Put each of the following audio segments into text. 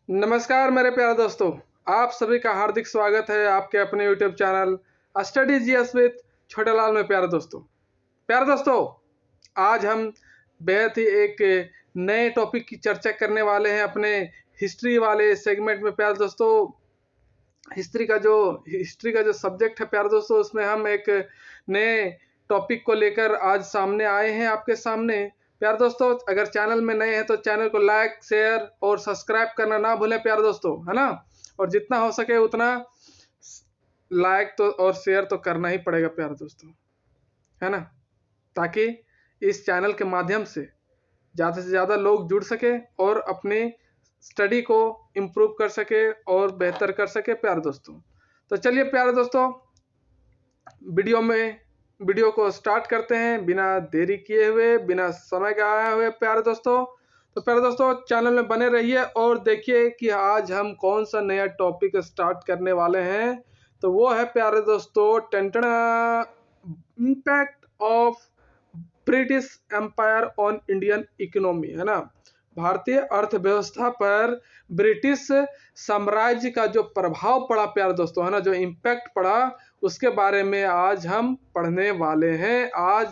नमस्कार मेरे प्यारे दोस्तों, आप सभी का हार्दिक स्वागत है आपके अपने YouTube channel study GS with Chhotelal में। प्यारे दोस्तों, आज हम बेहद ही एक नए टॉपिक की चर्चा करने वाले हैं अपने हिस्ट्री वाले सेगमेंट में। प्यारे दोस्तों, हिस्ट्री का जो सब्जेक्ट है प्यारे दोस्तों, उसमें हम एक नए टॉपिक को लेकर आज सामने आए हैं आपके सामने। प्यारे दोस्तों, अगर चैनल में नए हैं तो चैनल को लाइक, शेयर और सब्सक्राइब करना ना भूलें प्यारे दोस्तों, है ना। और जितना हो सके उतना लाइक तो और शेयर तो करना ही पड़ेगा प्यारे दोस्तों, है ना, ताकि इस चैनल के माध्यम से ज़्यादा से ज़्यादा लोग जुड़ सके और अपनी स्टडी को इम्प्रूव कर सके और बेहतर कर सके प्यारे दोस्तों। तो चलिए प्यारे दोस्तों, वीडियो को स्टार्ट करते हैं बिना देरी किए हुए, बिना समय गवाए हुए प्यारे दोस्तों। तो प्यारे दोस्तों, चैनल में बने रहिए और देखिए कि आज हम कौन सा नया टॉपिक स्टार्ट करने वाले हैं। तो वो है प्यारे दोस्तों, impact of British empire on Indian economy, है ना। भारतीय अर्थव्यवस्था पर ब्रिटिश साम्राज्य का जो प्रभाव पड़ा प्यारे दोस्तों, है ना, जो इम्पैक्ट पड़ा, उसके बारे में आज हम पढ़ने वाले हैं। आज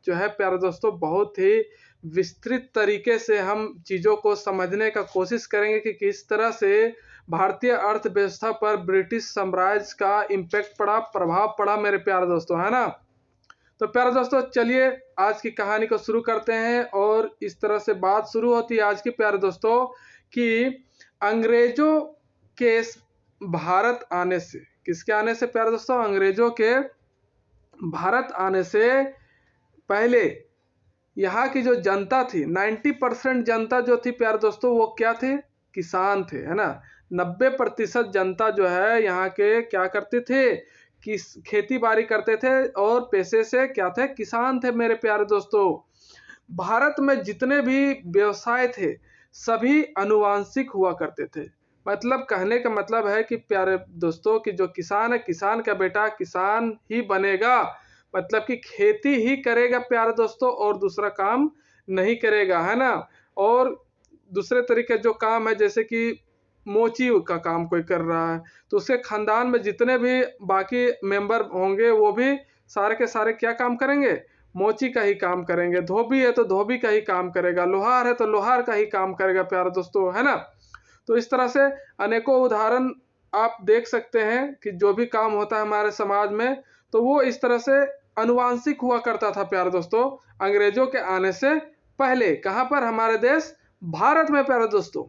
जो है प्यारे दोस्तों, बहुत ही विस्तृत तरीके से हम चीज़ों को समझने का कोशिश करेंगे कि किस तरह से भारतीय अर्थव्यवस्था पर ब्रिटिश साम्राज्य का इम्पैक्ट पड़ा, प्रभाव पड़ा मेरे प्यारे दोस्तों, है ना। तो प्यारे दोस्तों, चलिए आज की कहानी को शुरू करते हैं। और इस तरह से बात शुरू होती है आज की प्यारे दोस्तों कि अंग्रेजों के भारत आने से, किसके आने से प्यारे दोस्तों, अंग्रेजों के भारत आने से पहले यहाँ की जो जनता थी, 90% जनता जो थी प्यारे दोस्तों, वो क्या थे, किसान थे, है ना। 90% जनता जो है यहाँ के क्या करते थे, कि खेती बाड़ी करते थे और पैसे से क्या थे, किसान थे मेरे प्यारे दोस्तों। भारत में जितने भी व्यवसाय थे सभी अनुवांशिक हुआ करते थे। मतलब कहने का मतलब है कि प्यारे दोस्तों कि जो किसान है, किसान का बेटा किसान ही बनेगा, मतलब कि खेती ही करेगा प्यारे दोस्तों, और दूसरा काम नहीं करेगा, है ना। और दूसरे तरीके जो काम है, जैसे कि मोची का काम कोई कर रहा है, तो उसके खानदान में जितने भी बाकी मेंबर होंगे वो भी सारे के सारे क्या काम करेंगे, मोची का ही काम करेंगे। धोबी है तो धोबी का ही काम करेगा, लोहार है तो लोहार का ही काम करेगा प्यारे दोस्तों, है ना। तो इस तरह से अनेकों उदाहरण आप देख सकते हैं कि जो भी काम होता है हमारे समाज में, तो वो इस तरह से अनुवांशिक हुआ करता था प्यारे दोस्तों, अंग्रेजों के आने से पहले। कहाँ पर, हमारे देश भारत में प्यारे दोस्तों।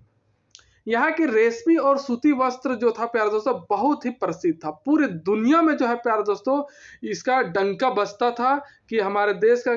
यहाँ की रेशमी और सूती वस्त्र जो था प्यारे दोस्तों, बहुत ही प्रसिद्ध था। पूरी दुनिया में जो है प्यारे दोस्तों, इसका डंका बजता था कि हमारे देश का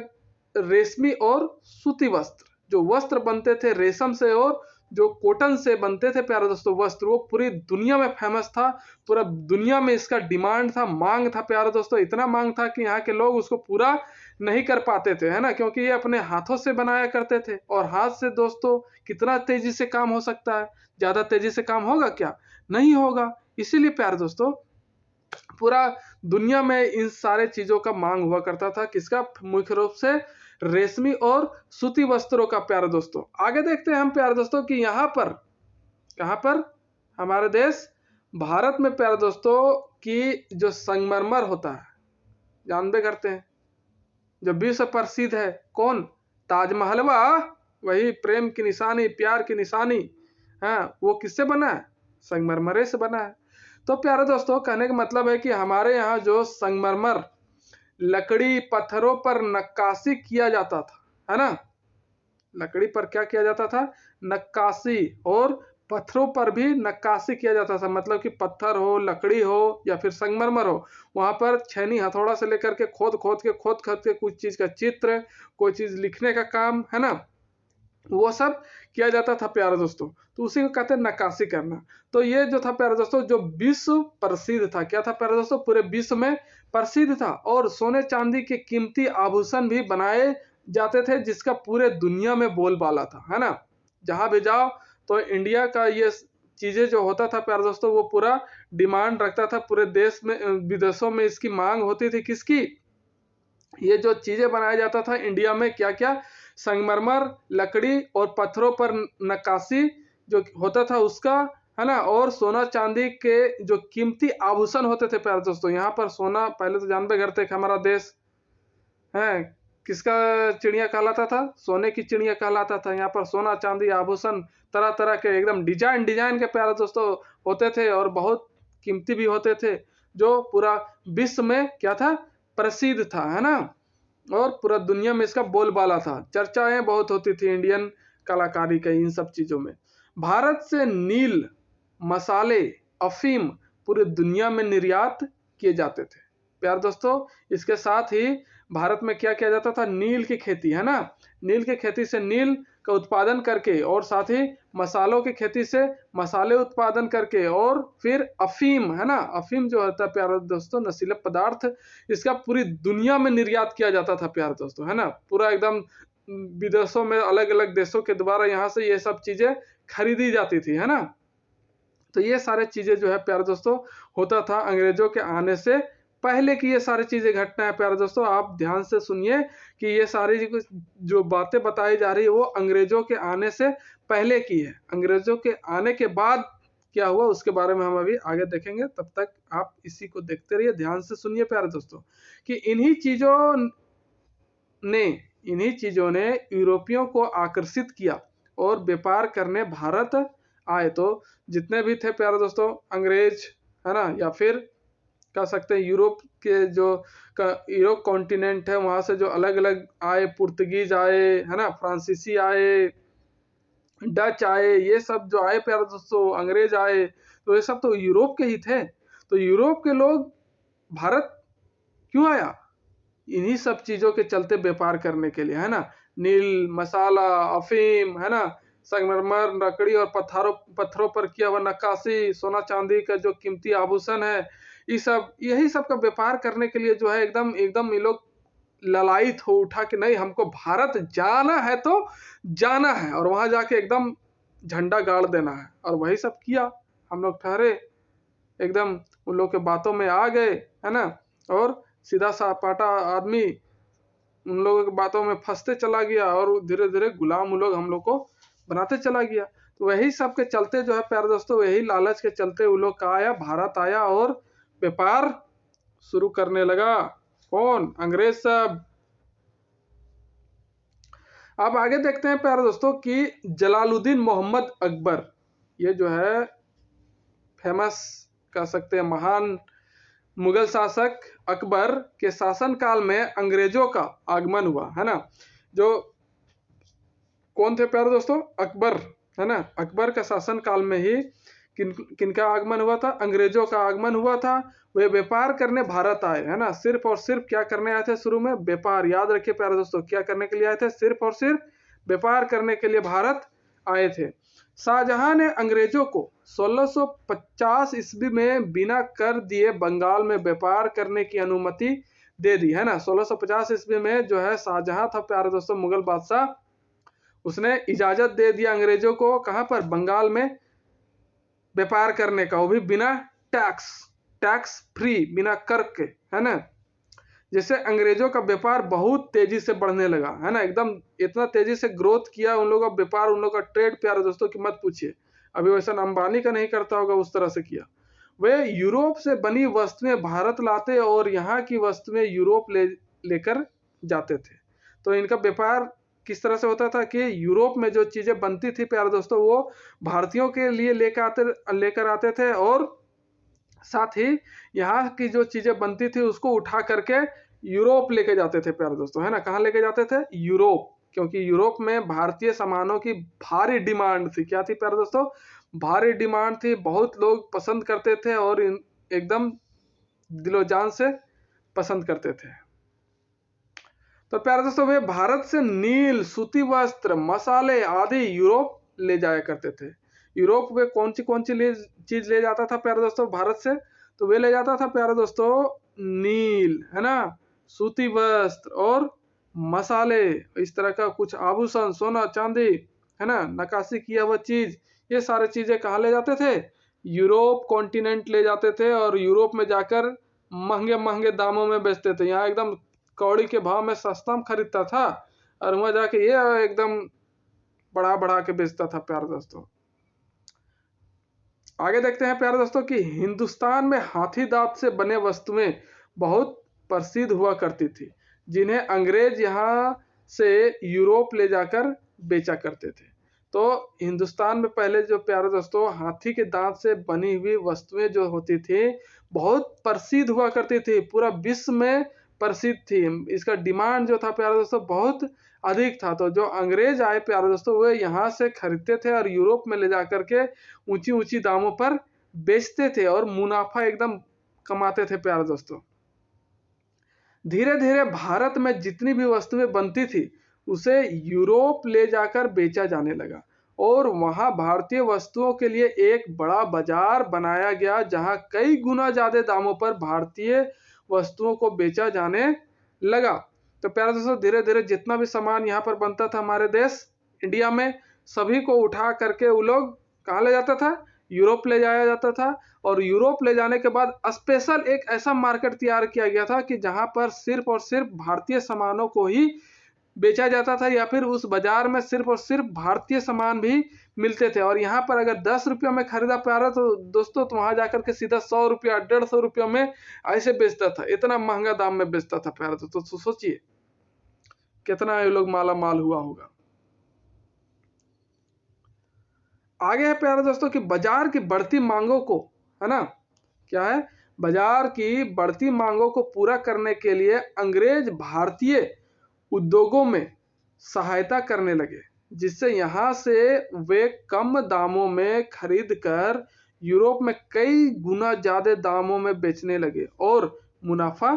रेशमी और सूती वस्त्र, जो वस्त्र बनते थे रेशम से और जो कॉटन से बनते थे प्यारे दोस्तों वस्त्र, वो पूरी दुनिया में फेमस था। पूरा दुनिया में इसका डिमांड था, मांग था प्यारे दोस्तों। इतना मांग था कि यहाँ के लोग उसको पूरा नहीं कर पाते थे, है ना, क्योंकि ये अपने हाथों से बनाया करते थे। और हाथ से दोस्तों कितना तेजी से काम हो सकता है, ज्यादा तेजी से काम होगा क्या, नहीं होगा। इसीलिए प्यारे दोस्तों पूरा दुनिया में इन सारे चीजों का मांग हुआ करता था, किसका, मुख्य रूप से रेशमी और सूती वस्त्रों का प्यारे दोस्तों। आगे देखते हैं हम प्यारे दोस्तों कि यहाँ पर, कहाँ पर, हमारे देश भारत में प्यारे दोस्तों की जो संगमरमर होता है, जानबे करते हैं, जो विश्व प्रसिद्ध है, कौन, ताजमहल, वही प्रेम की निशानी, प्यार की निशानी, हाँ, वो किससे बना है, संगमरमर से बना है। तो प्यारे दोस्तों कहने का मतलब है कि हमारे यहाँ जो संगमरमर, लकड़ी, पत्थरों पर नक्काशी किया जाता था, है ना, लकड़ी पर क्या किया जाता था, नक्काशी, और पत्थरों पर भी नक्काशी किया जाता था। मतलब कि पत्थर हो, लकड़ी हो या फिर संगमरमर हो, वहां पर छेनी हथौड़ा से लेकर के खोद खोद के कुछ चीज का चित्र, कोई चीज लिखने का काम, है ना, वो सब किया जाता था प्यारे दोस्तों। तो उसी को कहते हैं नक्काशी करना। तो ये जो था प्यारे दोस्तों, जो विश्व प्रसिद्ध था, क्या था प्यारे दोस्तों, पूरे विश्व में प्रसिद्ध था। और सोने चांदी के कीमती आभूषण भी बनाए जाते थे, जिसका पूरे दुनिया में बोलबाला था, है ना। जहां भी जाओ तो इंडिया का ये चीजें जो होता था प्यारे दोस्तों, वो पूरा डिमांड रखता था, पूरे देश में, विदेशों में इसकी मांग होती थी, किसकी, ये जो चीजें बनाया जाता था इंडिया में, क्या क्या, संगमरमर, लकड़ी और पत्थरों पर नक्काशी जो होता था उसका, है ना, और सोना चांदी के जो कीमती आभूषण होते थे प्यारे दोस्तों। यहाँ पर सोना पहले तो जानबे करते कि हमारा देश है किसका चिड़िया कहलाता था, सोने की चिड़िया कहलाता था। यहाँ पर सोना चांदी आभूषण तरह तरह के एकदम डिजाइन डिजाइन के प्यारे दोस्तों होते थे और बहुत कीमती भी होते थे, जो पूरा विश्व में क्या था, प्रसिद्ध था, है ना, और पूरा दुनिया में इसका बोलबाला था, चर्चाएं बहुत होती थी इंडियन कलाकारी के इन सब चीजों में। भारत से नील, मसाले, अफीम पूरे दुनिया में निर्यात किए जाते थे प्यारे दोस्तों। इसके साथ ही भारत में क्या किया जाता था, नील की खेती, है ना, नील की खेती से नील का उत्पादन करके और साथ ही मसालों की खेती से मसाले उत्पादन करके और फिर अफीम, है ना, अफीम जो होता है प्यारे दोस्तों नशीला पदार्थ, इसका पूरी दुनिया में निर्यात किया जाता था प्यारे दोस्तों, है ना, पूरा एकदम विदेशों में अलग अलग देशों के द्वारा यहाँ से ये सब चीजें खरीदी जाती थी, है ना। तो ये सारे चीजें जो है प्यारे दोस्तों होता था अंग्रेजों के आने से पहले की ये सारी चीजें घटना है प्यारे दोस्तों। आप ध्यान से सुनिए कि ये सारी जो बातें बताई जा रही है वो अंग्रेजों के आने से पहले की है। अंग्रेजों के आने के बाद क्या हुआ उसके बारे में हम अभी आगे देखेंगे, तब तक आप इसी को देखते रहिए, ध्यान से सुनिए प्यारे दोस्तों कि इन्हीं चीजों ने यूरोपियों को आकर्षित किया और व्यापार करने भारत आए। तो जितने भी थे प्यारे दोस्तों अंग्रेज, है ना, या फिर कह सकते हैं यूरोप के जो यूरोप कॉन्टिनेंट है वहां से जो अलग अलग आए, पुर्तगीज आए, है ना, फ्रांसीसी आए, डच आए, ये सब जो आए प्यारे दोस्तों, अंग्रेज आए, तो ये सब तो यूरोप के ही थे। तो यूरोप के लोग भारत क्यों आया, इन्हीं सब चीजों के चलते व्यापार करने के लिए, है ना, नील, मसाला, अफीम, है ना, संगमरमर, लकड़ी और पत्थरों पर किया हुआ नक्काशी, सोना चांदी का जो कीमती आभूषण है, ये सब यही सब का व्यापार करने के लिए जो है एकदम एकदम ये लोग ललायित हो उठा कि नहीं हमको भारत जाना है तो जाना है और वहां जाके एकदम झंडा गाड़ देना है। और वही सब किया, हम लोग ठहरे एकदम उन लोग के बातों में आ गए, है ना, और सीधा सापाटा आदमी उन लोगों की बातों में फंसते चला गया और धीरे धीरे गुलाम उन लोग हम लोग को बनाते चला गया। तो वही सब के चलते जो है प्यारे दोस्तों, वही लालच के चलते उन लोग का आया, भारत आया और व्यापार शुरू करने लगा। कौन, अंग्रेज सब। अब आगे देखते हैं प्यारे दोस्तों कि जलालुद्दीन मोहम्मद अकबर, ये जो है फेमस कह सकते हैं महान मुगल शासक अकबर के शासन काल में अंग्रेजों का आगमन हुआ, है ना। जो कौन थे प्यारे दोस्तों, अकबर, है ना, अकबर का शासन काल में ही किनका आगमन हुआ था, अंग्रेजों का आगमन हुआ था। वे व्यापार करने भारत आए, है ना, सिर्फ और सिर्फ क्या करने आए थे शुरू में, व्यापार। याद रखिए प्यारे दोस्तों, क्या करने के लिए आए थे, सिर्फ और सिर्फ व्यापार करने के लिए भारत आए थे। शाहजहां ने अंग्रेजों को 1650 ईस्वी में बिना कर दिए बंगाल में व्यापार करने की अनुमति दे दी, है ना। 1650 ईस्वी में जो है शाहजहां था प्यारे दोस्तों मुगल बादशाह, उसने इजाजत दे दिया अंग्रेजों को कहां पर, बंगाल में व्यापार करने का, वो भी बिना टैक्स फ्री, बिना कर के, है ना। जैसे अंग्रेजों का व्यापार बहुत तेजी से बढ़ने लगा, है ना, एकदम इतना तेजी से ग्रोथ किया उन लोगों का व्यापार, उन लोगों का ट्रेड प्यारे दोस्तों की मत पूछिए। अभी वैसा अंबानी का नहीं करता होगा उस तरह से किया। वे यूरोप से बनी वस्तुएं भारत लाते और यहाँ की वस्तुएं यूरोप लेकर जाते थे। तो इनका व्यापार किस तरह से होता था कि यूरोप में जो चीजें बनती थी प्यारे दोस्तों वो भारतीयों के लिए लेकर आते थे और साथ ही यहाँ की जो चीजें बनती थी उसको उठा करके यूरोप लेके जाते थे प्यारे दोस्तों, है ना। कहाँ लेके जाते थे, यूरोप, क्योंकि यूरोप में भारतीय सामानों की भारी डिमांड थी। क्या थी प्यारे दोस्तों, भारी डिमांड थी, बहुत लोग पसंद करते थे और एकदम दिलो जान से पसंद करते थे। तो प्यारे दोस्तों वे भारत से नील, सूती वस्त्र, मसाले आदि यूरोप ले जाया करते थे। यूरोप वे कौन सी चीज ले जाता था प्यारे दोस्तों भारत से, तो वे ले जाता था प्यारे दोस्तों नील, है ना, सूती वस्त्र और मसाले, इस तरह का कुछ आभूषण, सोना चांदी, है ना, नक्काशी किया हुआ चीज, ये सारे चीजें कहाँ ले जाते थे, यूरोप कॉन्टिनेंट ले जाते थे और यूरोप में जाकर महंगे महंगे दामों में बेचते थे। यहाँ एकदम कौड़ी के भाव में सस्ता में खरीदता था और वहां जाके ये एकदम बढ़ा बढ़ा के बेचता था प्यारे दोस्तों। आगे देखते हैं प्यारे दोस्तों कि हिंदुस्तान में हाथी दांत से बने वस्तुएं बहुत प्रसिद्ध हुआ करती थी, जिन्हें अंग्रेज यहाँ से यूरोप ले जाकर बेचा करते थे। तो हिंदुस्तान में पहले जो प्यारे दोस्तों हाथी के दांत से बनी हुई वस्तुएं जो होती थी बहुत प्रसिद्ध हुआ करती थी, पूरा विश्व में प्रसिद्ध थी। इसका डिमांड जो था प्यारे दोस्तों बहुत अधिक था। तो जो अंग्रेज आए प्यारे दोस्तों वे यहाँ से खरीदते थे और यूरोप में ले जाकर के ऊंची ऊंची दामों पर बेचते थे और मुनाफा एकदम कमाते थे प्यारे दोस्तों। धीरे धीरे भारत में जितनी भी वस्तुएं बनती थी उसे यूरोप ले जाकर बेचा जाने लगा और वहां भारतीय वस्तुओं के लिए एक बड़ा बाजार बनाया गया, जहां कई गुना ज्यादा दामों पर भारतीय वस्तुओं को बेचा जाने लगा। तो प्यारे दोस्तों धीरे धीरे जितना भी सामान यहाँ पर बनता था हमारे देश इंडिया में, सभी को उठा करके वो लोग कहाँ ले जाता था, यूरोप ले जाया जाता था। और यूरोप ले जाने के बाद स्पेशल एक ऐसा मार्केट तैयार किया गया था कि जहां पर सिर्फ और सिर्फ भारतीय सामानों को ही बेचा जाता था, या फिर उस बाजार में सिर्फ और सिर्फ भारतीय सामान भी मिलते थे। और यहाँ पर अगर 10 रुपया में खरीदा प्यारा तो दोस्तों तो वहां जाकर के सीधा 100 रुपया 150 रुपया में ऐसे बेचता था, इतना महंगा दाम में बेचता था प्यारा। तो सोचिए कितना ये लोग माला माल हुआ होगा। आगे है प्यारे दोस्तों कि बाजार की बढ़ती मांगों को, है ना, क्या है, बाजार की बढ़ती मांगों को पूरा करने के लिए अंग्रेज भारतीय उद्योगों में सहायता करने लगे, जिससे यहाँ से वे कम दामों में खरीद कर यूरोप में कई गुना ज्यादा दामों में बेचने लगे और मुनाफा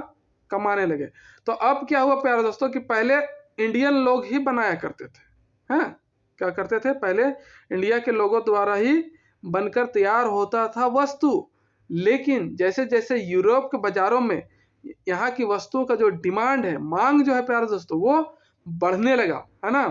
कमाने लगे। तो अब क्या हुआ प्यारे दोस्तों कि पहले इंडियन लोग ही बनाया करते थे, हैं, क्या करते थे, पहले इंडिया के लोगों द्वारा ही बनकर तैयार होता था वस्तु। लेकिन जैसे जैसे यूरोप के बाजारों में यहाँ की वस्तुओं का जो डिमांड है, मांग जो है प्यारे दोस्तों वो बढ़ने लगा, है ना।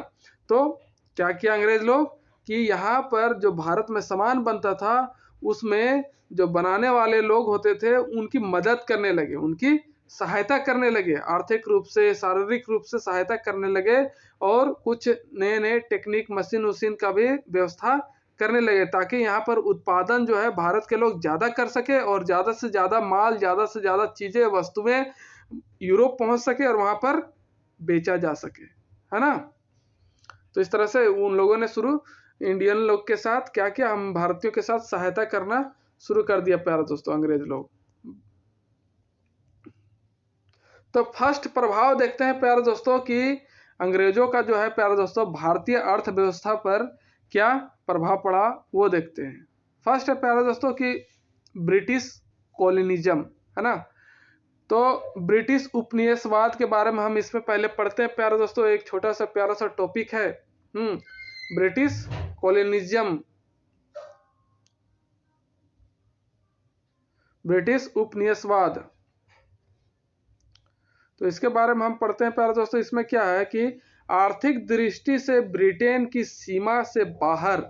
तो क्या किया अंग्रेज लोग कि यहाँ पर जो भारत में सामान बनता था उसमें जो बनाने वाले लोग होते थे उनकी मदद करने लगे, उनकी सहायता करने लगे, आर्थिक रूप से शारीरिक रूप से सहायता करने लगे और कुछ नए नए टेक्निक मशीन उशीन का भी व्यवस्था करने लगे, ताकि यहाँ पर उत्पादन जो है भारत के लोग ज्यादा कर सके और ज्यादा से ज्यादा माल, ज्यादा से ज्यादा चीजें, वस्तुएं यूरोप पहुंच सके और वहां पर बेचा जा सके, है ना। तो इस तरह से उन लोगों ने शुरू इंडियन लोग के साथ क्या किया, हम भारतीयों के साथ सहायता करना शुरू कर दिया प्यारे दोस्तों अंग्रेज लोग। तो फर्स्ट प्रभाव देखते हैं प्यारे दोस्तों कि अंग्रेजों का जो है प्यारे दोस्तों भारतीय अर्थव्यवस्था पर क्या प्रभाव पड़ा वो देखते हैं। फर्स्ट है प्यारे दोस्तों कि ब्रिटिश कॉलोनिज्म, है ना। तो ब्रिटिश उपनिवेशवाद के बारे में हम इसमें पहले पढ़ते हैं प्यारे दोस्तों, एक छोटा सा प्यारा सा टॉपिक है ब्रिटिश कॉलोनिज्म, ब्रिटिश उपनिवेशवाद। तो इसके बारे में हम पढ़ते हैं प्यारे दोस्तों। इसमें क्या है कि आर्थिक दृष्टि से ब्रिटेन की सीमा से बाहर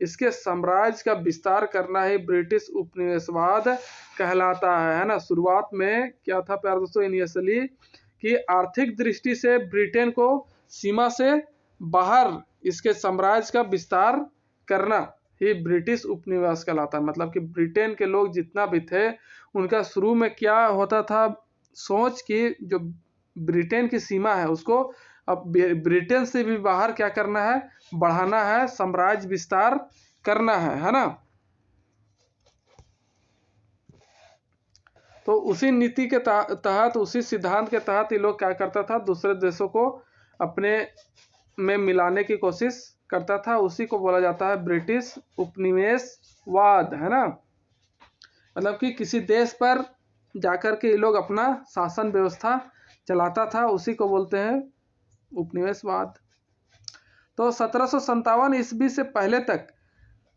इसके साम्राज्य का विस्तार करना ही ब्रिटिश उपनिवेशवाद कहलाता है ना। शुरुआत में क्या था प्यारे दोस्तों, इनिशियली कि आर्थिक दृष्टि से ब्रिटेन को सीमा से बाहर इसके साम्राज्य का विस्तार करना ही ब्रिटिश उपनिवेश कहलाता है। मतलब कि ब्रिटेन के लोग जितना भी थे उनका शुरू में क्या होता था, सोच कि जो ब्रिटेन की सीमा है उसको अब ब्रिटेन से भी बाहर क्या करना है, बढ़ाना है, साम्राज्य विस्तार करना है ना। तो उसी नीति के तहत, उसी सिद्धांत के तहत ये लोग क्या करता था, दूसरे देशों को अपने में मिलाने की कोशिश करता था। उसी को बोला जाता है ब्रिटिश उपनिवेशवाद, है ना। मतलब कि किसी देश पर जाकर के ये लोग अपना शासन व्यवस्था चलाता था, उसी को बोलते हैं उपनिवेशवाद। तो 1757 ईस्वी से पहले तक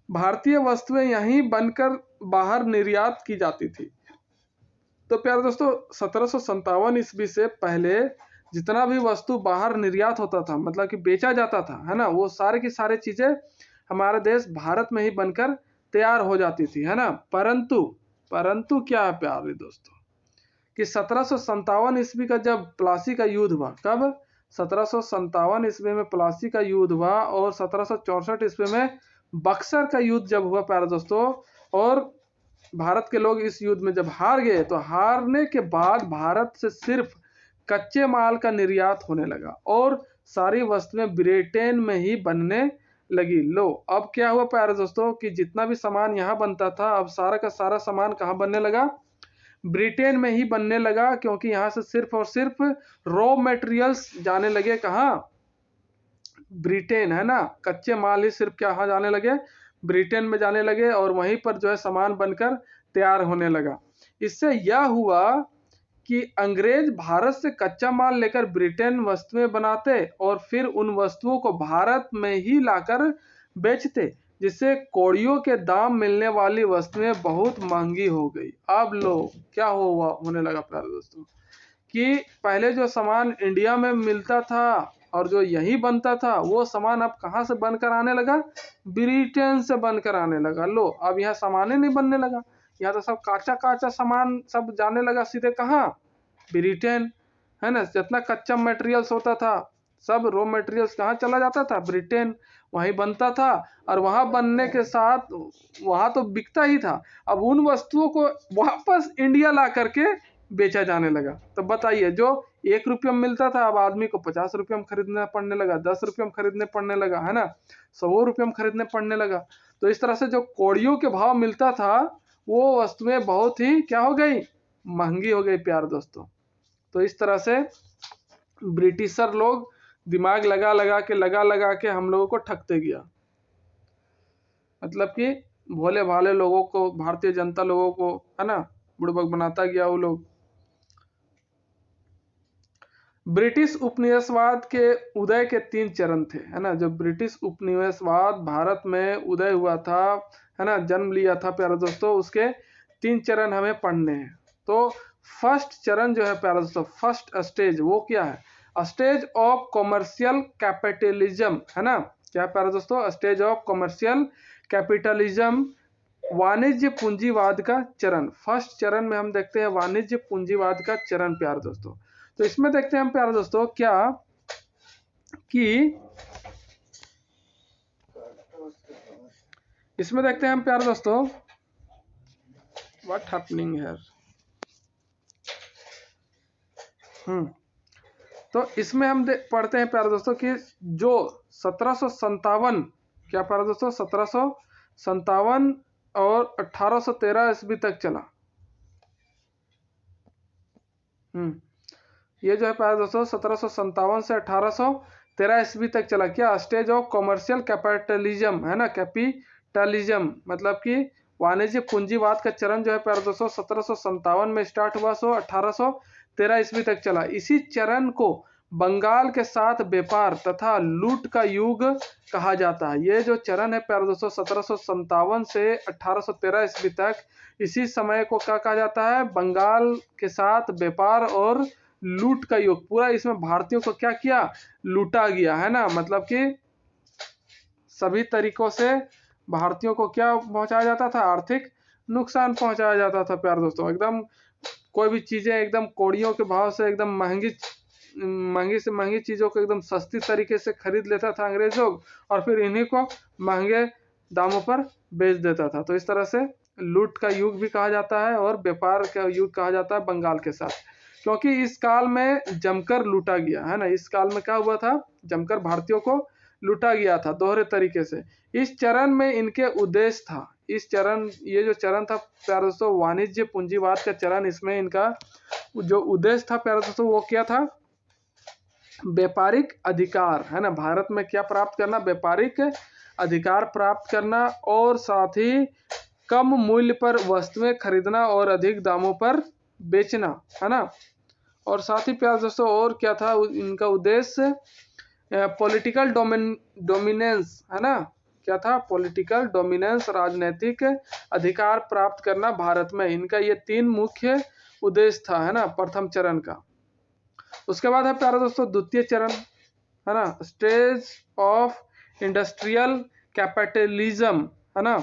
भारतीय वस्तुएं यहीं बनकर बाहर निर्यात की जाती थी। तो प्यारे दोस्तों 1757 ईस्वी से पहले जितना भी वस्तु बाहर निर्यात होता था, मतलब कि बेचा जाता था, है ना, वो सारे की सारे चीजें हमारे देश भारत में ही बनकर तैयार हो जाती थी, है ना। परंतु क्या है प्यारे दोस्तों कि 1757 ईस्वी का जब प्लासी का युद्ध हुआ, कब, 1757 ईस्वी में प्लासी का युद्ध हुआ और 1764 ईस्वी में बक्सर का युद्ध जब हुआ प्यारे दोस्तों, और भारत के लोग इस युद्ध में जब हार गए तो हारने के बाद भारत से सिर्फ कच्चे माल का निर्यात होने लगा और सारी वस्तुएं ब्रिटेन में ही बनने लगी। लो अब क्या हुआ प्यारे दोस्तों कि जितना भी सामान यहाँ बनता था अब सारा का सारा सामान कहाँ बनने लगा, ब्रिटेन में ही बनने लगा, क्योंकि यहाँ से सिर्फ और सिर्फ रॉ मटेरियल्स जाने लगे कहाँ, ब्रिटेन, है ना। कच्चे माल ही सिर्फ कहाँ जाने लगे, ब्रिटेन में जाने लगे और वहीं पर जो है सामान बनकर तैयार होने लगा। इससे यह हुआ कि अंग्रेज भारत से कच्चा माल लेकर ब्रिटेन वस्तुएं बनाते और फिर उन वस्तुओं को भारत में ही लाकर बेचते, जिससे कौड़ियों के दाम मिलने वाली वस्तुएं बहुत महंगी हो गई। अब लो क्या होने लगा प्यारे दोस्तों कि पहले जो सामान इंडिया में मिलता था और जो यही बनता था वो सामान अब कहाँ से बनकर आने लगा, ब्रिटेन से बनकर आने लगा। लो अब यहाँ सामान ही नहीं बनने लगा, यहाँ तो सब काचा काचा सामान सब जाने लगा सीधे कहाँ, ब्रिटेन, है ना। जितना कच्चा मटेरियल्स होता था सब रॉ मटेरियल्स कहाँ चला जाता था, ब्रिटेन, वहीं बनता था और वहां बनने के साथ वहां तो बिकता ही था। अब उन वस्तुओं को वापस इंडिया ला करके बेचा जाने लगा। तो बताइए जो 1 रुपये में मिलता था अब आदमी को 50 रुपये में खरीदना पड़ने लगा, 10 रुपये में खरीदने पड़ने लगा, है ना, 100 रुपये में खरीदने पड़ने लगा। तो इस तरह से जो कौड़ियों के भाव मिलता था वो वस्तुएं बहुत ही क्या हो गई, महंगी हो गई प्यारे दोस्तों। तो इस तरह से ब्रिटिशर लोग दिमाग लगा के हम लोगों को ठगते गया, मतलब कि भोले भाले लोगों को, भारतीय जनता लोगों को, है ना, बुड़बक बनाता गया वो लोग। ब्रिटिश उपनिवेशवाद के उदय के 3 चरण थे, है ना। जो ब्रिटिश उपनिवेशवाद भारत में उदय हुआ था, है ना, जन्म लिया था प्यारे दोस्तों, उसके 3 चरण हमें पढ़ने हैं। तो फर्स्ट चरण जो है प्यारे दोस्तों, फर्स्ट स्टेज वो क्या है, स्टेज ऑफ कॉमर्शियल कैपिटलिज्म, है ना। क्या प्यारे दोस्तों, स्टेज ऑफ कॉमर्शियल कैपिटलिज्म, वाणिज्य पूंजीवाद का चरण। फर्स्ट चरण में हम देखते हैं वाणिज्य पूंजीवाद का चरण प्यारे दोस्तों। तो इसमें देखते हैं हम प्यारे दोस्तों क्या कि इसमें देखते हैं हम प्यारे दोस्तों व्हाट हैपनिंग हियर। तो इसमें हम पढ़ते हैं प्यारे दोस्तों कि जो 1757, क्या प्यारे दोस्तों, 1757 और 1813 ईस्वी तक चला। ये जो है प्यारे दोस्तों 1757 से 1813 ईस्वी तक चला। क्या, स्टेज ऑफ कॉमर्शियल कैपिटलिज्म, है ना, कैपिटलिज्म मतलब कि वाणिज्य पूंजीवाद का चरण जो है प्यारे दोस्तों 1757 में स्टार्ट हुआ, 1813 ईस्वी तक चला। इसी चरण को बंगाल के साथ व्यापार तथा लूट का युग कहा जाता है। ये जो चरण है प्यारे दोस्तों 1757 से 1813 ईस्वी तक, इसी समय को क्या कहा जाता है, बंगाल के साथ व्यापार और लूट का युग। पूरा इसमें भारतीयों को क्या किया, लूटा गया, है ना। मतलब कि सभी तरीकों से भारतीयों को क्या पहुंचाया जाता था, आर्थिक नुकसान पहुंचाया जाता था प्यारे दोस्तों। एकदम कोई भी चीजें एकदम कौड़ियों के भाव से एकदम महंगी से महंगी चीजों को एकदम सस्ती तरीके से खरीद लेता था अंग्रेज लोग और फिर इन्हीं को महंगे दामों पर बेच देता था। तो इस तरह से लूट का युग भी कहा जाता है और व्यापार का युग कहा जाता है बंगाल के साथ, क्योंकि इस काल में जमकर लूटा गया, है ना। इस काल में क्या हुआ था, जमकर भारतीयों को लूटा गया था दोहरे तरीके से। इस चरण में इनके उद्देश्य था, इस चरण, ये जो चरण था प्यारे दोस्तों वाणिज्य पूंजीवाद का चरण, इसमें इनका जो उद्देश्य था प्यारे दोस्तों वो क्या था, व्यापारिक अधिकार, है ना। भारत में क्या प्राप्त करना, व्यापारिक अधिकार प्राप्त करना और साथ ही कम मूल्य पर वस्तुएं खरीदना और अधिक दामों पर बेचना, है ना। और साथ ही प्यारे दोस्तों और क्या था इनका उद्देश्य, पॉलिटिकल डोमिनेंस, है ना। क्या था, पॉलिटिकल डोमिनेंस, राजनीतिक अधिकार प्राप्त करना भारत में। इनका ये 3 मुख्य उद्देश्य था, है ना, प्रथम चरण का। उसके बाद है प्यारे दोस्तों द्वितीय चरण, है ना, स्टेज ऑफ इंडस्ट्रियल कैपिटलिज्म, है ना।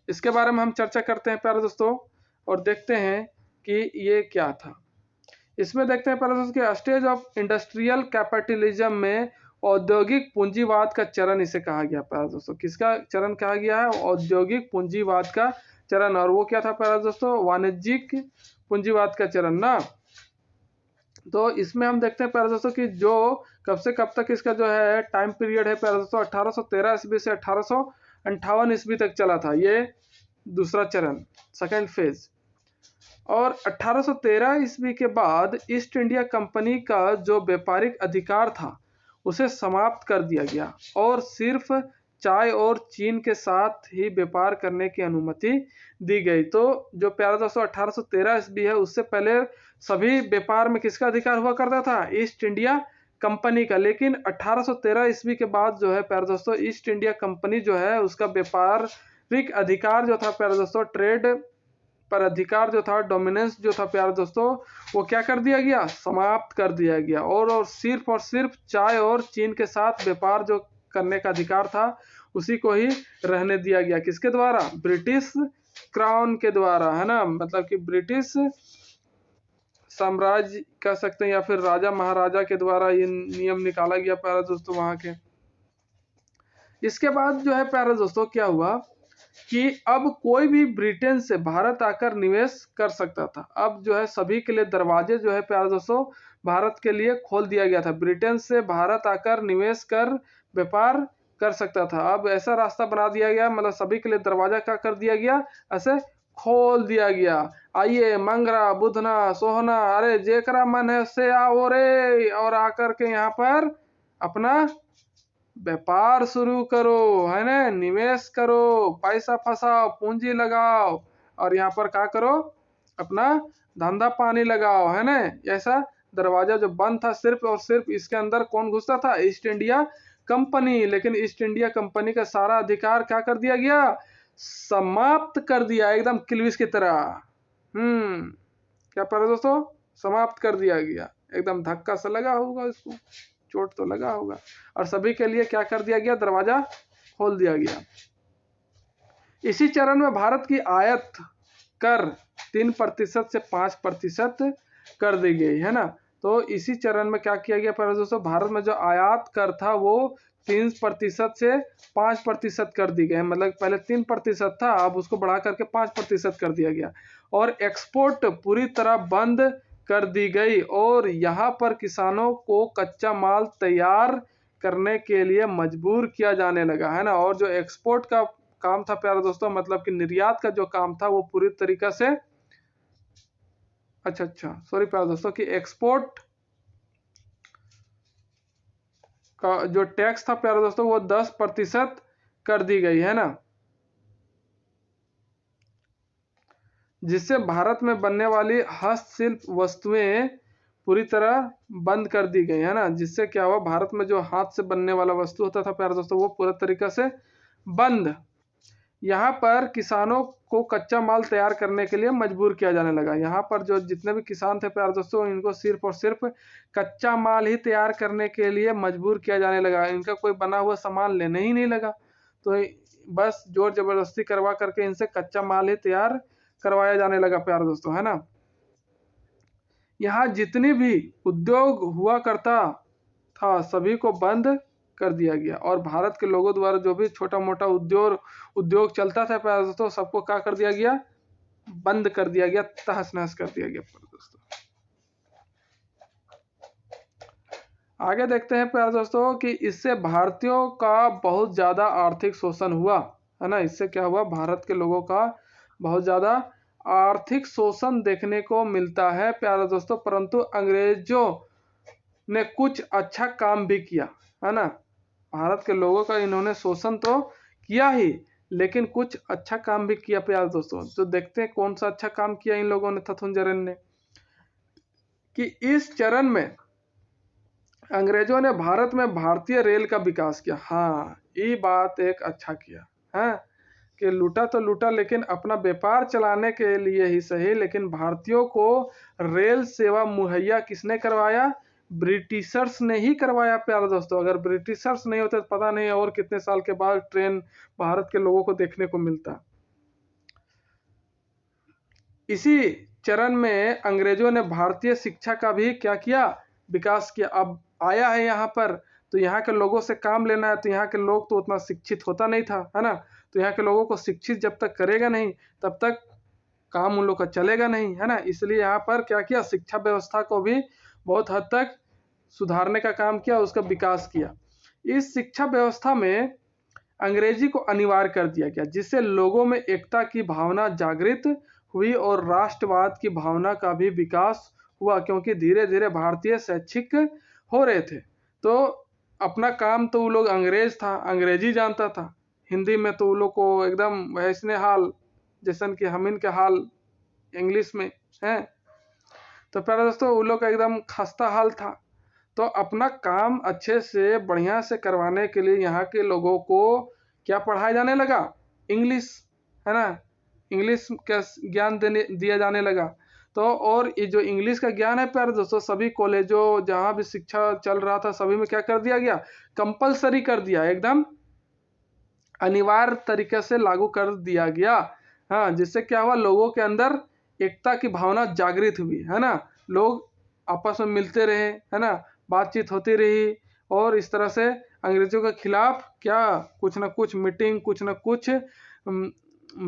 इसके बारे में हम चर्चा करते हैं प्यारे दोस्तों और देखते हैं कि ये क्या था। इसमें देखते हैं प्यारे दोस्तों कि स्टेज ऑफ इंडस्ट्रियल कैपिटलिज्म में औद्योगिक पूंजीवाद का चरण इसे कहा गया प्यारे दोस्तों। किसका चरण कहा गया है? औद्योगिक पूंजीवाद का चरण। और वो क्या था प्यारे दोस्तों? वाणिज्यिक पूंजीवाद का चरण ना। तो इसमें हम देखते हैं प्यारे दोस्तों कि जो कब से कब तक इसका जो है टाइम पीरियड है प्यारे दोस्तों, 1813 ईस्वी से 1858 ईस्वी तक चला था ये दूसरा चरण, सेकेंड फेज। और 1813 ईस्वी के बाद ईस्ट इंडिया कंपनी का जो व्यापारिक अधिकार था उसे समाप्त कर दिया गया और सिर्फ चाय और चीन के साथ ही व्यापार करने की अनुमति दी गई। तो जो प्यारे दोस्तों 1813 ईस्वी है उससे पहले सभी व्यापार में किसका अधिकार हुआ करता था? ईस्ट इंडिया कंपनी का। लेकिन 1813 ईस्वी के बाद जो है प्यारे दोस्तों ईस्ट इंडिया कंपनी जो है उसका व्यापारिक अधिकार जो था प्यारे दोस्तों, ट्रेड पर अधिकार जो था, डोमिनेंस जो था प्यारे दोस्तों, वो क्या कर दिया गया? समाप्त कर दिया गया। और सिर्फ चाय और चीन के साथ व्यापार जो करने का अधिकार था उसी को ही रहने दिया गया। किसके द्वारा? ब्रिटिश क्राउन के द्वारा, है ना। मतलब कि ब्रिटिश साम्राज्य कह सकते हैं या फिर राजा महाराजा के द्वारा ये नियम निकाला गया प्यारे दोस्तों वहां के। इसके बाद जो है प्यारे दोस्तों क्या हुआ कि अब कोई भी ब्रिटेन से भारत आकर निवेश कर सकता था। अब जो है सभी के लिए दरवाजे जो है प्यारे दोस्तों भारत के लिए खोल दिया गया था। ब्रिटेन से भारत आकर निवेश कर व्यापार कर सकता था। अब ऐसा रास्ता बना दिया गया, मतलब सभी के लिए दरवाजा क्या कर दिया गया? ऐसे खोल दिया गया। आइए मंगरा बुधना सोहना, अरे जेकरा मन है से आओ रे, और आकर के यहाँ पर अपना व्यापार शुरू करो, है ना। निवेश करो, पैसा फंसाओ, पूंजी लगाओ और यहाँ पर क्या करो? अपना धंधा पानी लगाओ, है ना। ऐसा दरवाजा जो बंद था सिर्फ और सिर्फ इसके अंदर कौन घुसता था? East India company. लेकिन ईस्ट इंडिया कंपनी का सारा अधिकार क्या कर दिया गया? समाप्त कर दिया, एकदम किलविश की तरह। क्या पर दोस्तों? समाप्त कर दिया गया। एकदम धक्का सा लगा होगा इसको, चोट तो लगा होगा। और सभी के लिए क्या कर दिया गया? दरवाजा खोल दिया गया। इसी चरण में भारत की आयात कर 3% से 5% कर दी गई, है ना। तो इसी चरण में क्या किया गया पर दोस्तों? भारत में जो आयात कर था वो 3% से 5% कर दी गई। मतलब पहले 3% था, अब उसको बढ़ा करके 5% कर दिया गया। और एक्सपोर्ट पूरी तरह बंद कर दी गई और यहाँ पर किसानों को कच्चा माल तैयार करने के लिए मजबूर किया जाने लगा, है ना। और जो एक्सपोर्ट का काम था प्यारे दोस्तों, मतलब कि निर्यात का जो काम था वो पूरी तरीका से सॉरी प्यारे दोस्तों कि एक्सपोर्ट का जो टैक्स था प्यारे दोस्तों वो 10% कर दी गई, है ना। जिससे भारत में बनने वाली हस्तशिल्प वस्तुएं पूरी तरह बंद कर दी गई, है ना। जिससे क्या हुआ? भारत में जो हाथ से बनने वाला वस्तु होता था प्यारे दोस्तों वो पूरा तरीका से बंद। यहाँ पर किसानों को कच्चा माल तैयार करने के लिए मजबूर किया जाने लगा। यहाँ पर जो जितने भी किसान थे प्यारे दोस्तों इनको सिर्फ और सिर्फ कच्चा माल ही तैयार करने के लिए मजबूर किया जाने लगा। इनका कोई बना हुआ सामान लेने ही नहीं लगा, तो बस जोर जबरदस्ती करवा करके इनसे कच्चा माल ही तैयार करवाया जाने लगा प्यारे दोस्तों, है ना। यहाँ जितनी भी उद्योग हुआ करता था सभी को बंद कर दिया गया। और भारत के लोगों द्वारा जो भी छोटा मोटा उद्योग चलता था प्यारे दोस्तों सबको क्या कर दिया गया? बंद कर दिया गया, तहस नहस कर दिया गया प्यारे दोस्तों। आगे देखते हैं प्यारे दोस्तों कि इससे भारतीयों का बहुत ज्यादा आर्थिक शोषण हुआ, है ना। इससे क्या हुआ? भारत के लोगों का बहुत ज्यादा आर्थिक शोषण देखने को मिलता है प्यारे दोस्तों। परंतु अंग्रेजों ने कुछ अच्छा काम भी किया, है ना। भारत के लोगों का इन्होंने शोषण तो किया ही, लेकिन कुछ अच्छा काम भी किया प्यारे दोस्तों। तो देखते हैं कौन सा अच्छा काम किया इन लोगों ने, थथुनजरन ने। कि इस चरण में अंग्रेजों ने भारत में भारतीय रेल का विकास किया। हाँ, ये बात एक अच्छा किया है कि लूटा तो लूटा, लेकिन अपना व्यापार चलाने के लिए ही सही, लेकिन भारतीयों को रेल सेवा मुहैया किसने करवाया? ब्रिटिशर्स ने ही करवाया प्यारे दोस्तों। अगर ब्रिटिशर्स नहीं होते तो पता नहीं और कितने साल के बाद ट्रेन भारत के लोगों को देखने को मिलता। इसी चरण में अंग्रेजों ने भारतीय शिक्षा का भी क्या किया? विकास किया। अब आया है यहाँ पर तो यहाँ के लोगों से काम लेना है, तो यहाँ के लोग तो उतना शिक्षित होता नहीं था, है ना। तो यहाँ के लोगों को शिक्षित जब तक करेगा नहीं तब तक काम उन लोग का चलेगा नहीं, है ना। इसलिए यहाँ पर क्या किया, शिक्षा व्यवस्था को भी बहुत हद तक सुधारने का काम किया, उसका विकास किया। इस शिक्षा व्यवस्था में अंग्रेजी को अनिवार्य कर दिया गया, जिससे लोगों में एकता की भावना जागृत हुई और राष्ट्रवाद की भावना का भी विकास हुआ, क्योंकि धीरे धीरे भारतीय शैक्षिक हो रहे थे। तो अपना काम तो वो लोग अंग्रेज था, अंग्रेजी जानता था, हिंदी में तो वो लोग को एकदम वैसने हाल जैसन कि हम के हाल इंग्लिश में है। तो प्यारे दोस्तों वो लोग का एकदम खस्ता हाल था। तो अपना काम अच्छे से बढ़िया से करवाने के लिए यहाँ के लोगों को क्या पढ़ाया जाने लगा, इंग्लिश, है ना। इंग्लिश का ज्ञान दिया जाने लगा। तो और ये जो इंग्लिश का ज्ञान है प्यारे दोस्तों, सभी कॉलेजों जहाँ भी शिक्षा चल रहा था सभी में क्या कर दिया गया, कंपलसरी कर दिया, एकदम अनिवार्य तरीके से लागू कर दिया गया। हाँ, जिससे क्या हुआ, लोगों के अंदर एकता की भावना जागृत हुई, है ना। लोग आपस में मिलते रहे, है ना, बातचीत होती रही, और इस तरह से अंग्रेजों के खिलाफ क्या कुछ ना कुछ मीटिंग, कुछ ना कुछ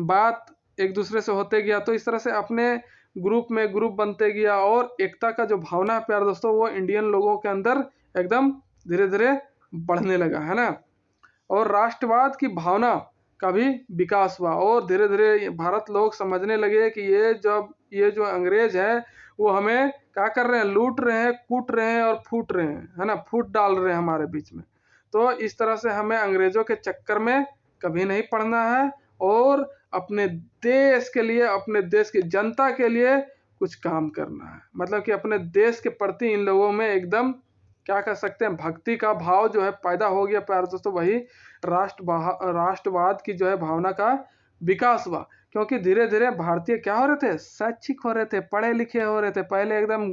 बात एक दूसरे से होते गया। तो इस तरह से अपने ग्रुप में ग्रुप बनते गया, और एकता का जो भावना है प्यारे दोस्तों वो इंडियन लोगों के अंदर एकदम धीरे धीरे बढ़ने लगा, है ना। और राष्ट्रवाद की भावना का भी विकास हुआ, और धीरे धीरे भारत लोग समझने लगे कि ये जो अंग्रेज है वो हमें क्या कर रहे हैं, लूट रहे हैं, कूट रहे हैं और फूट रहे हैं, है ना, फूट डाल रहे हैं हमारे बीच में। तो इस तरह से हमें अंग्रेजों के चक्कर में कभी नहीं पड़ना है, और अपने देश के लिए, अपने देश की जनता के लिए कुछ काम करना है। मतलब कि अपने देश के प्रति इन लोगों में एकदम क्या कर सकते हैं, भक्ति का भाव जो है पैदा हो गया प्यारे दोस्तों। वही राष्ट्रवाद की जो है भावना का विकास हुआ, क्योंकि धीरे धीरे भारतीय क्या हो रहे थे, शैक्षिक हो रहे थे, पढ़े लिखे हो रहे थे। पहले एकदम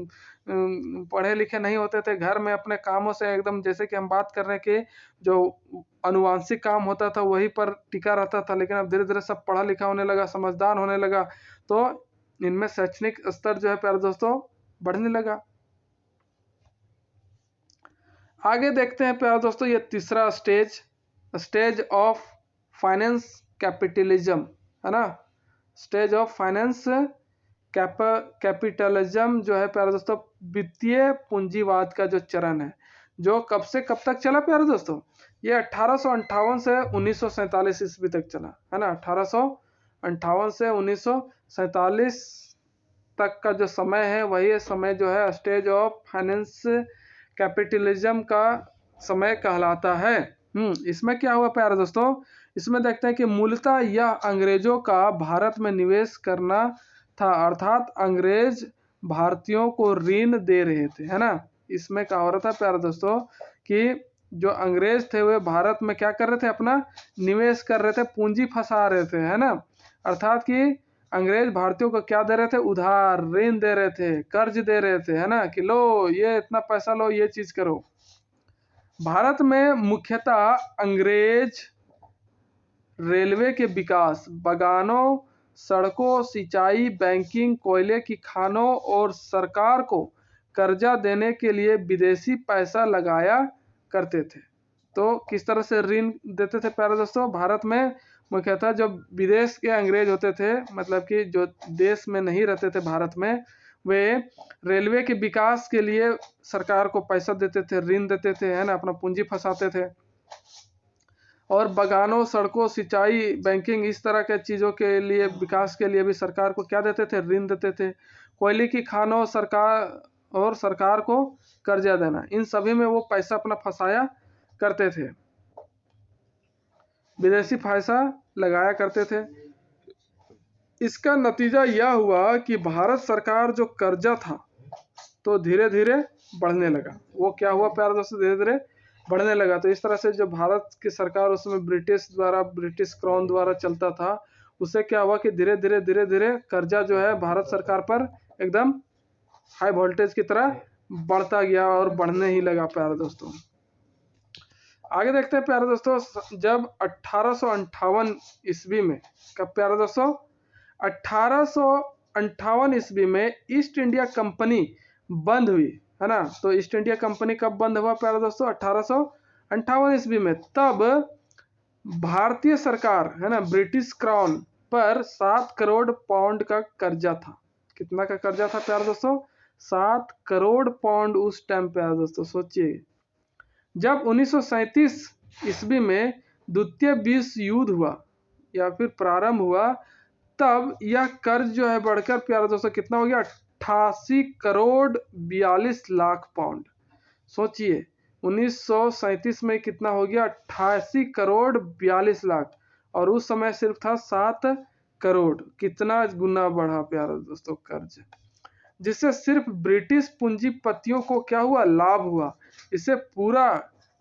पढ़े लिखे नहीं होते थे, घर में अपने कामों से एकदम, जैसे कि हम बात कर रहे हैं कि जो अनुवांशिक काम होता था वही पर टिका रहता था, लेकिन अब धीरे धीरे सब पढ़ा लिखा होने लगा, समझदार होने लगा। तो इनमें शैक्षणिक स्तर जो है प्यारे दोस्तों बढ़ने लगा। आगे देखते हैं प्यारे दोस्तों, ये तीसरा स्टेज ऑफ फाइनेंस कैपिटलिज्म, है ना। स्टेज ऑफ फाइनेंस कैपिटलिज्म जो है प्यारे दोस्तों वित्तीय पूंजीवाद का जो चरण है, जो कब से कब तक चला प्यारे दोस्तों, ये 1858 से 1947 ईस्वी तक चला, है ना। 1858 से 1947 तक का जो समय है वही समय जो है स्टेज ऑफ फाइनेंस कैपिटलिज्म का समय कहलाता है। इसमें क्या हुआ प्यारे दोस्तों, इसमें देखते हैं कि मूलतः यह अंग्रेजों का भारत में निवेश करना था, अर्थात अंग्रेज भारतीयों को ऋण दे रहे थे, है ना। इसमें क्या हो रहा था प्यारे दोस्तों कि जो अंग्रेज थे वे भारत में क्या कर रहे थे, अपना निवेश कर रहे थे, पूंजी फंसा रहे थे, है ना। अर्थात कि अंग्रेज भारतीयों को क्या दे रहे थे, उधार ऋण दे रहे थे, कर्ज दे रहे थे, है ना, कि लो ये इतना पैसा लो, ये चीज करो। भारत में मुख्यतः अंग्रेज रेलवे के विकास, बागानों, सड़कों, सिंचाई, बैंकिंग, कोयले की खानों और सरकार को कर्जा देने के लिए विदेशी पैसा लगाया करते थे। तो किस तरह से ऋण देते थे प्यारे दोस्तों, भारत में मुख्यतः जो विदेश के अंग्रेज होते थे, मतलब कि जो देश में नहीं रहते थे भारत में, वे रेलवे के विकास के लिए सरकार को पैसा देते थे, ऋण देते थे, है ना, अपना पूंजी फंसाते थे। और बागानों, सड़कों, सिंचाई, बैंकिंग, इस तरह के चीज़ों के लिए, विकास के लिए भी सरकार को क्या देते थे, ऋण देते थे। कोयले की खानों सरकार को कर्जा देना, इन सभी में वो पैसा अपना फंसाया करते थे, विदेशी पैसा लगाया करते थे। इसका नतीजा यह हुआ कि भारत सरकार जो कर्जा था तो धीरे धीरे बढ़ने लगा। वो क्या हुआ प्यारे दोस्तों, धीरे धीरे बढ़ने लगा। तो इस तरह से जो भारत की सरकार उसमें ब्रिटिश क्राउन द्वारा चलता था, उससे क्या हुआ कि धीरे धीरे कर्जा जो है भारत सरकार पर एकदम हाई वोल्टेज की तरह बढ़ता गया और बढ़ने ही लगा प्यारे दोस्तों। आगे देखते हैं प्यारे दोस्तों, जब 1858 ईस्वी में, कब प्यारे दोस्तों, 1858 ईस्वी में ईस्ट इंडिया कंपनी बंद हुई, है ना। तो ईस्ट इंडिया कंपनी कब बंद हुआ प्यारे दोस्तों, 1858 58 ईस्वी में, तब भारतीय सरकार है ना, ब्रिटिश क्राउन पर 7 करोड़ पाउंड का कर्जा था। कितना का कर्जा था प्यारे दोस्तों? 7 करोड़ पाउंड उस टाइम प्यारे दोस्तों, सोचिए। जब 1937 ईस्वी में द्वितीय विश्व युद्ध हुआ या फिर प्रारंभ हुआ, तब यह कर्ज जो है बढ़कर प्यारे दोस्तों कितना हो गया? 88 करोड़ 42 लाख पाउंड। सोचिए 1937 में कितना हो गया? 88 करोड़ 42 लाख, और उस समय सिर्फ था 7 करोड़। कितना गुना बढ़ा प्यारे दोस्तों कर्ज, जिससे सिर्फ ब्रिटिश पूंजीपतियों को क्या हुआ? लाभ हुआ। इसे पूरा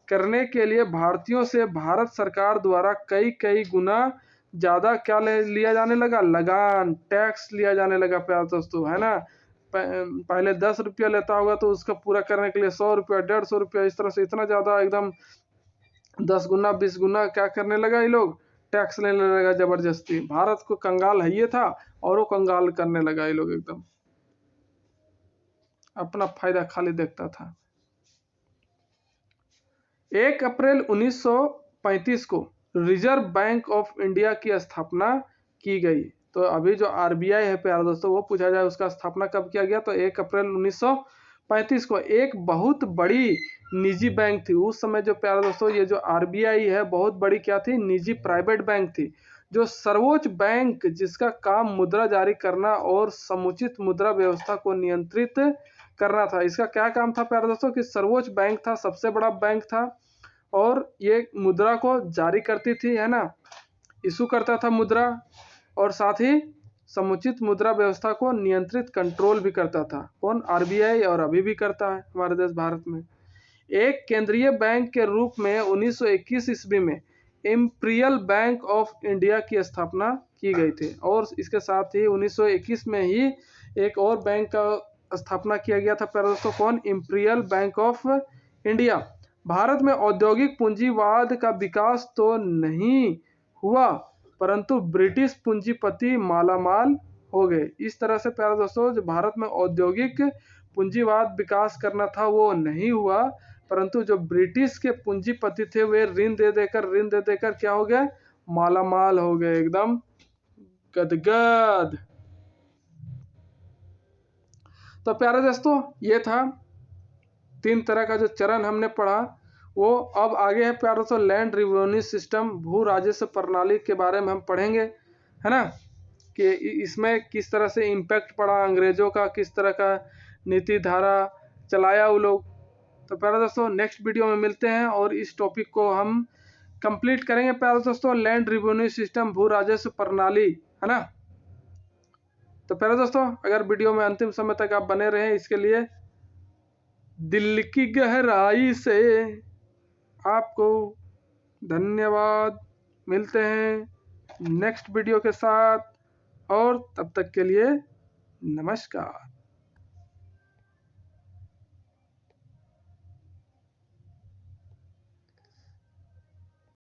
करने के लिए भारतीयों से भारत सरकार द्वारा कई गुना ज्यादा क्या लिया जाने लगा? लगान, टैक्स लिया जाने लगा प्यारे दोस्तों, है ना। पहले 10 रुपया लेता होगा तो उसका पूरा करने के लिए 100 रुपया, 150 रुपया, इस तरह से इतना ज्यादा एकदम 10 गुना 20 गुना क्या करने लगा? ये लोग टैक्स लेने लगा जबरदस्ती। भारत को कंगाल है ये था, और वो कंगाल करने लगा ये लोग, एकदम अपना फायदा खाली देखता था। 1 अप्रैल 1935 को रिजर्व बैंक ऑफ इंडिया की स्थापना की गई। तो अभी जो आरबीआई है प्यारे दोस्तों, वो पूछा जाए उसका स्थापना कब किया गया? तो 1 अप्रैल 1935 को। एक बहुत बड़ी निजी बैंक थी उस समय जो प्यारे दोस्तों, ये जो आरबीआई है बहुत बड़ी क्या थी? निजी प्राइवेट बैंक थी, जो सर्वोच्च बैंक जिसका काम मुद्रा जारी करना और समुचित मुद्रा व्यवस्था को नियंत्रित करना था। इसका क्या काम था प्यारे दोस्तों? कि सर्वोच्च बैंक था, सबसे बड़ा बैंक था, और ये मुद्रा को जारी करती थी, है ना, इशू करता था मुद्रा, और साथ ही समुचित मुद्रा व्यवस्था को नियंत्रित कंट्रोल भी करता था। कौन? आरबीआई, और अभी भी करता है हमारे देश भारत में। एक केंद्रीय बैंक के रूप में 1921 ईस्वी में इंपीरियल बैंक ऑफ इंडिया की स्थापना की गई थी, और इसके साथ ही 1921 में ही एक और बैंक का स्थापना किया गया था प्यारे दोस्तों। कौन? Imperial bank of India. Bharat में औद्योगिक पूंजीवाद का विकास तो नहीं हुआ, परंतु ब्रिटिश पूंजीपति मालामाल हो गए। इस तरह से प्यारे दोस्तों, जो भारत में औद्योगिक पूंजीवाद विकास करना था वो नहीं हुआ, परंतु जो ब्रिटिश के पूंजीपति थे वे ऋण दे देकर क्या हो गए? मालामाल हो गए, एकदम गदगद। तो प्यारे दोस्तों, ये था 3 तरह का जो चरण हमने पढ़ा। वो अब आगे है प्यारे दोस्तों लैंड रेवेन्यू सिस्टम, भू राजस्व प्रणाली के बारे में हम पढ़ेंगे, है ना, कि इसमें किस तरह से इम्पैक्ट पड़ा अंग्रेजों का, किस तरह का नीति धारा चलाया वो लोग। तो प्यारे दोस्तों नेक्स्ट वीडियो में मिलते हैं और इस टॉपिक को हम कंप्लीट करेंगे प्यारे दोस्तों, लैंड रेवेन्यू सिस्टम, भू राजस्व प्रणाली, है ना। तो प्यारे दोस्तों अगर वीडियो में अंतिम समय तक आप बने रहें, इसके लिए दिल की गहराई से आपको धन्यवाद। मिलते हैं नेक्स्ट वीडियो के साथ, और तब तक के लिए नमस्कार।